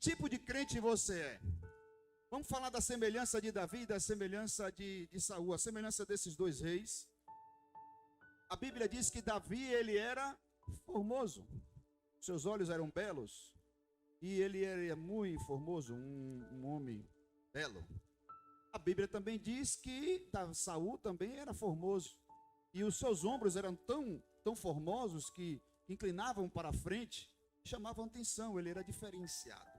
tipo de crente você é? Vamos falar da semelhança de Davi e da semelhança de Saul, a semelhança desses dois reis. A Bíblia diz que Davi, ele era formoso, seus olhos eram belos, e ele era muito formoso, um homem belo. A Bíblia também diz que Saul também era formoso, e os seus ombros eram tão formosos que inclinavam para a frente, chamavam atenção, ele era diferenciado.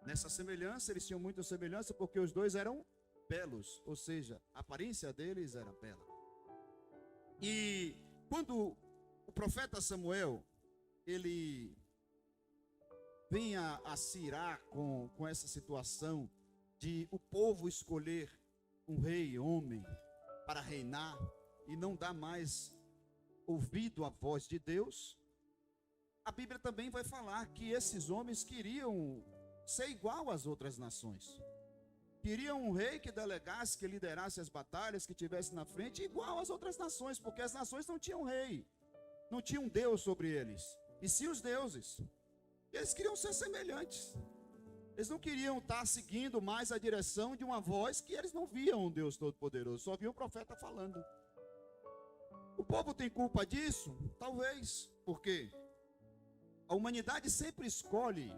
Nessa semelhança, eles tinham muita semelhança porque os dois eram belos, ou seja, a aparência deles era bela. E quando o profeta Samuel, ele vem a se irar com essa situação de o povo escolher um rei, homem, para reinar e não dar mais ouvido à voz de Deus, a Bíblia também vai falar que esses homens queriam ser igual às outras nações. Queriam um rei que delegasse, que liderasse as batalhas, que tivesse na frente, igual às outras nações, porque as nações não tinham rei, não tinham Deus sobre eles, e sim os deuses. Eles queriam ser semelhantes. Eles não queriam estar seguindo mais a direção de uma voz que eles não viam um Deus Todo-Poderoso, só viam o profeta falando. O povo tem culpa disso? Talvez, porque a humanidade sempre escolhe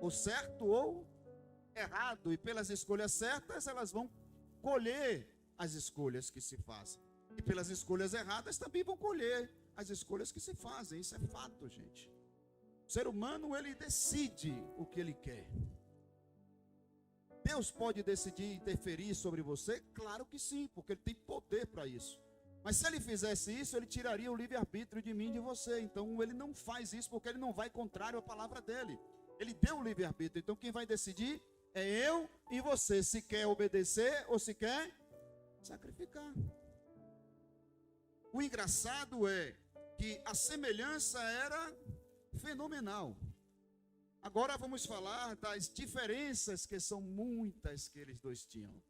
o certo ou errado, e pelas escolhas certas elas vão colher as escolhas que se fazem, e pelas escolhas erradas também vão colher as escolhas que se fazem. Isso é fato, gente. O ser humano, ele decide o que ele quer. Deus pode decidir interferir sobre você? Claro que sim, porque ele tem poder para isso. Mas se ele fizesse isso, ele tiraria o livre-arbítrio de mim e de você. Então ele não faz isso porque ele não vai contrário à palavra dele. Ele deu o livre-arbítrio. Então quem vai decidir é eu e você, se quer obedecer ou se quer sacrificar. O engraçado é que a semelhança era fenomenal. Agora vamos falar das diferenças, que são muitas, que eles dois tinham.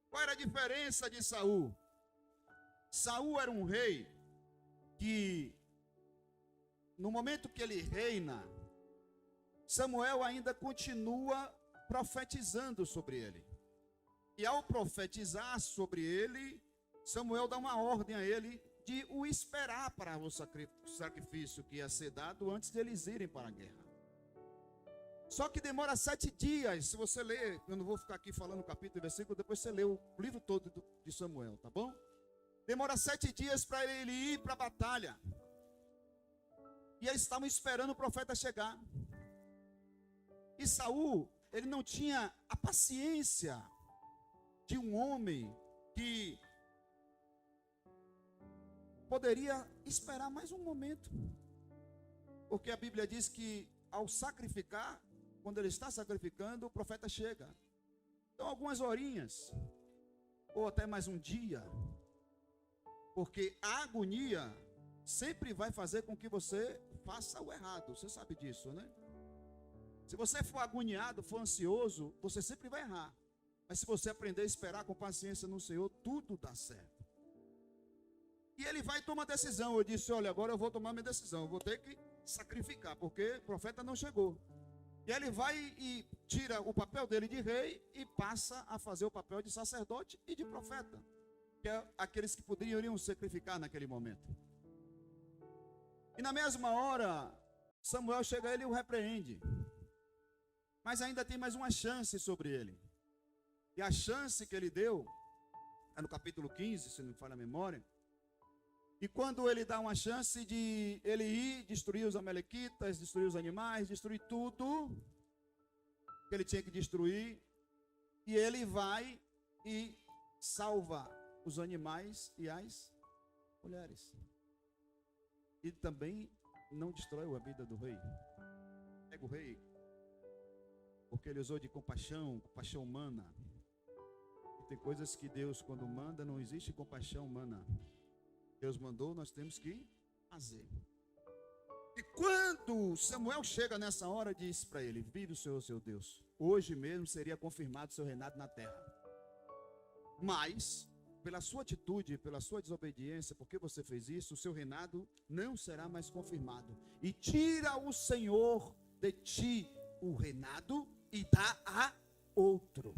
Qual era a diferença de Saul? Saul era um rei que, no momento que ele reina, Samuel ainda continua profetizando sobre ele. E ao profetizar sobre ele, Samuel dá uma ordem a ele de o esperar para o sacrifício que ia ser dado antes de eles irem para a guerra. Só que demora 7 dias. Se você ler, eu não vou ficar aqui falando capítulo e versículo, depois você lê o livro todo de Samuel, tá bom? Demora 7 dias para ele ir para a batalha. E eles estavam esperando o profeta chegar. E Saul, ele não tinha a paciência de um homem que poderia esperar mais um momento. Porque a Bíblia diz que ao sacrificar, quando ele está sacrificando, o profeta chega. Então algumas horinhas, ou até mais um dia. Porque a agonia sempre vai fazer com que você faça o errado. Você sabe disso, né? Se você for agoniado, for ansioso, você sempre vai errar. Mas se você aprender a esperar com paciência no Senhor, tudo dá certo. E ele vai tomar decisão. Eu disse, olha, agora eu vou tomar minha decisão. Eu vou ter que sacrificar, porque o profeta não chegou. E ele vai e tira o papel dele de rei e passa a fazer o papel de sacerdote e de profeta, que é aqueles que poderiam sacrificar naquele momento. E na mesma hora, Samuel chega a ele e o repreende. Mas ainda tem mais uma chance sobre ele. E a chance que ele deu, é no capítulo 15, se não me falha a memória. E quando ele dá uma chance de ele ir destruir os amalequitas, destruir os animais, destruir tudo que ele tinha que destruir, e ele vai e salva os animais e as mulheres. E também não destrói a vida do rei. Pega o rei, porque ele usou de compaixão humana. E tem coisas que Deus, quando manda, não existe compaixão humana. Deus mandou, nós temos que fazer. E quando Samuel chega nessa hora, diz para ele: vive o Senhor, seu Deus. Hoje mesmo seria confirmado o seu reinado na terra. Mas, pela sua atitude, pela sua desobediência, porque você fez isso, o seu reinado não será mais confirmado. E tira o Senhor de ti o reinado e dá a outro.